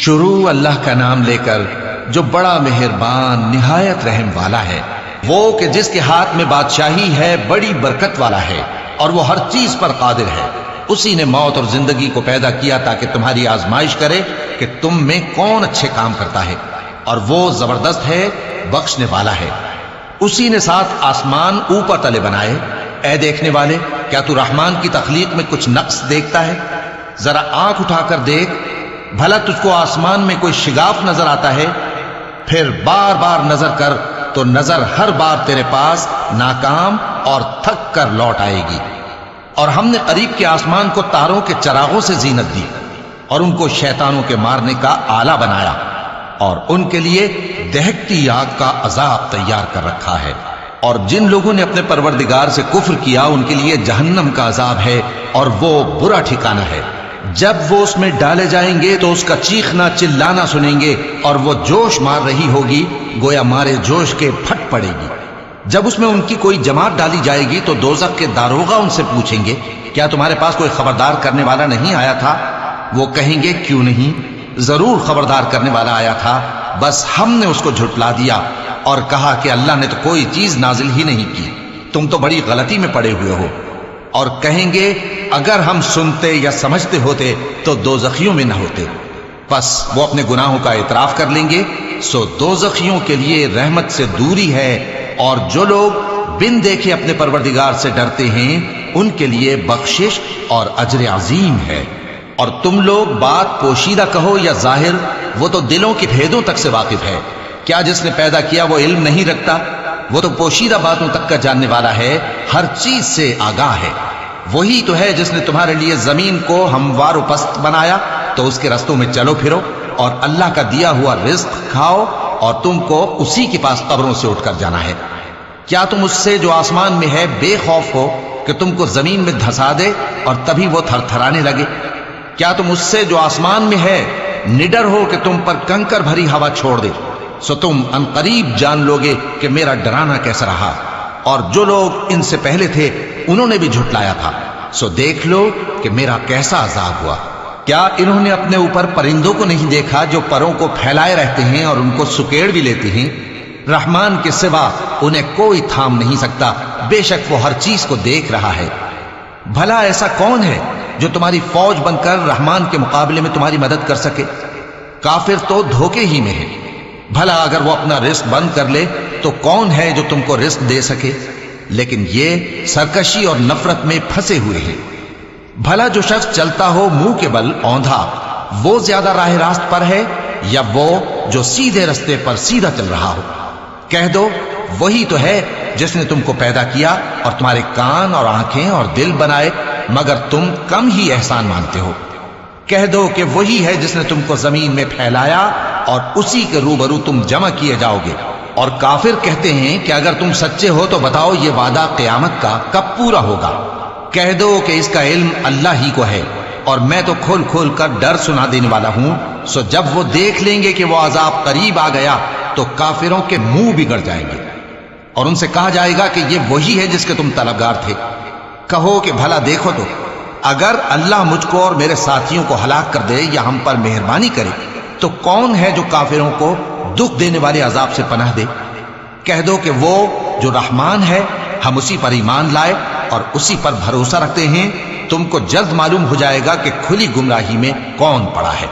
شروع اللہ کا نام لے کر جو بڑا مہربان نہایت رحم والا ہے، وہ کہ جس کے ہاتھ میں بادشاہی ہے، بڑی برکت والا ہے اور وہ ہر چیز پر قادر ہے۔ اسی نے موت اور زندگی کو پیدا کیا تاکہ تمہاری آزمائش کرے کہ تم میں کون اچھے کام کرتا ہے، اور وہ زبردست ہے، بخشنے والا ہے۔ اسی نے 7 آسمان اوپر تلے بنائے۔ اے دیکھنے والے، کیا تو رحمان کی تخلیق میں کچھ نقص دیکھتا ہے؟ ذرا آنکھ اٹھا کر دیکھ، بھلا تجھ کو آسمان میں کوئی شگاف نظر آتا ہے؟ پھر بار بار نظر کر تو نظر ہر بار تیرے پاس ناکام اور تھک کر لوٹ آئے گی۔ اور ہم نے قریب کے آسمان کو تاروں کے چراغوں سے زینت دی اور ان کو شیطانوں کے مارنے کا آلہ بنایا، اور ان کے لیے دہکتی آگ کا عذاب تیار کر رکھا ہے۔ اور جن لوگوں نے اپنے پروردگار سے کفر کیا، ان کے لیے جہنم کا عذاب ہے اور وہ برا ٹھکانہ ہے۔ جب وہ اس میں ڈالے جائیں گے تو اس کا چیخنا چلانا سنیں گے، اور وہ جوش مار رہی ہوگی گویا مارے جوش کے پھٹ پڑے گی۔ جب اس میں ان کی کوئی جماعت ڈالی جائے گی تو دوزخ کے داروغہ ان سے پوچھیں گے، کیا تمہارے پاس کوئی خبردار کرنے والا نہیں آیا تھا؟ وہ کہیں گے، کیوں نہیں، ضرور خبردار کرنے والا آیا تھا، بس ہم نے اس کو جھٹلا دیا اور کہا کہ اللہ نے تو کوئی چیز نازل ہی نہیں کی، تم تو بڑی غلطی میں پڑے ہوئے ہو۔ اور کہیں گے، اگر ہم سنتے یا سمجھتے ہوتے تو دوزخیوں میں نہ ہوتے۔ پس وہ اپنے گناہوں کا اعتراف کر لیں گے، سو دوزخیوں کے لیے رحمت سے دوری ہے، اور جو لوگ بن دیکھے اپنے پروردگار سے ڈرتے ہیں ان کے لیے بخشش اور اجر عظیم ہے۔ اور تم لوگ بات پوشیدہ کہو یا ظاہر، وہ تو دلوں کی بھیدوں تک سے واقف ہے۔ کیا جس نے پیدا کیا وہ علم نہیں رکھتا؟ وہ تو پوشیدہ باتوں تک کا جاننے والا ہے، ہر چیز سے آگاہ ہے۔ وہی تو ہے جس نے تمہارے لیے زمین کو ہموار و پست بنایا، تو اس کے رستوں میں چلو پھرو اور اللہ کا دیا ہوا رزق کھاؤ، اور تم کو اسی کے پاس قبروں سے اٹھ کر جانا ہے۔ کیا تم اس سے جو آسمان میں ہے بے خوف ہو کہ تم کو زمین میں دھسا دے اور تبھی وہ تھر تھرانے لگے؟ کیا تم اس سے جو آسمان میں ہے نڈر ہو کہ تم پر کنکر بھری ہوا چھوڑ دے؟ سو تم عنقریب جان لوگے کہ میرا ڈرانا کیسا رہا۔ اور جو لوگ ان سے پہلے تھے انہوں نے بھی جھٹلایا تھا، سو دیکھ لو کہ میرا کیسا عذاب ہوا۔ کیا انہوں نے اپنے اوپر پرندوں کو نہیں دیکھا جو پروں کو پھیلائے رہتے ہیں اور ان کو سکیڑ بھی لیتے ہیں؟ رحمان کے سوا انہیں کوئی تھام نہیں سکتا، بے شک وہ ہر چیز کو دیکھ رہا ہے۔ بھلا ایسا کون ہے جو تمہاری فوج بن کر رحمان کے مقابلے میں تمہاری مدد کر سکے؟ کافر تو دھوکے ہی میں ہے۔ بھلا اگر وہ اپنا رزق بند کر لے تو کون ہے جو تم کو رزق دے سکے؟ لیکن یہ سرکشی اور نفرت میں پھنسے ہوئے ہیں۔ بھلا جو شخص چلتا ہو منہ کے بل اوندھا، وہ زیادہ راہ راست پر ہے یا وہ جو سیدھے رستے پر سیدھا چل رہا ہو؟ کہہ دو، وہی تو ہے جس نے تم کو پیدا کیا اور تمہارے کان اور آنکھیں اور دل بنائے، مگر تم کم ہی احسان مانتے ہو۔ کہہ دو کہ وہی ہے جس نے تم کو زمین میں پھیلایا اور اسی کے روبرو تم جمع کیے جاؤ گے۔ اور کافر کہتے ہیں کہ اگر تم سچے ہو تو بتاؤ یہ وعدہ قیامت کا کب پورا ہوگا؟ کہہ دو کہ اس کا علم اللہ ہی کو ہے، اور میں تو کھول کھول کر ڈر سنا دینے والا ہوں۔ سو جب وہ دیکھ لیں گے کہ وہ عذاب قریب آ گیا تو کافروں کے منہ بگڑ جائیں گے، اور ان سے کہا جائے گا کہ یہ وہی ہے جس کے تم طلبگار تھے۔ کہو کہ بھلا دیکھو تو، اگر اللہ مجھ کو اور میرے ساتھیوں کو ہلاک کر دے یا ہم پر مہربانی کرے تو کون ہے جو کافروں کو دکھ دینے والے عذاب سے پناہ دے؟ کہہ دو کہ وہ جو رحمان ہے، ہم اسی پر ایمان لائے اور اسی پر بھروسہ رکھتے ہیں، تم کو جلد معلوم ہو جائے گا کہ کھلی گمراہی میں کون پڑا ہے۔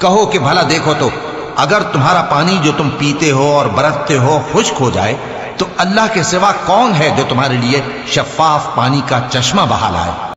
کہو کہ بھلا دیکھو تو، اگر تمہارا پانی جو تم پیتے ہو اور برتتے ہو خشک ہو جائے تو اللہ کے سوا کون ہے جو تمہارے لیے شفاف پانی کا چشمہ بہا لائے؟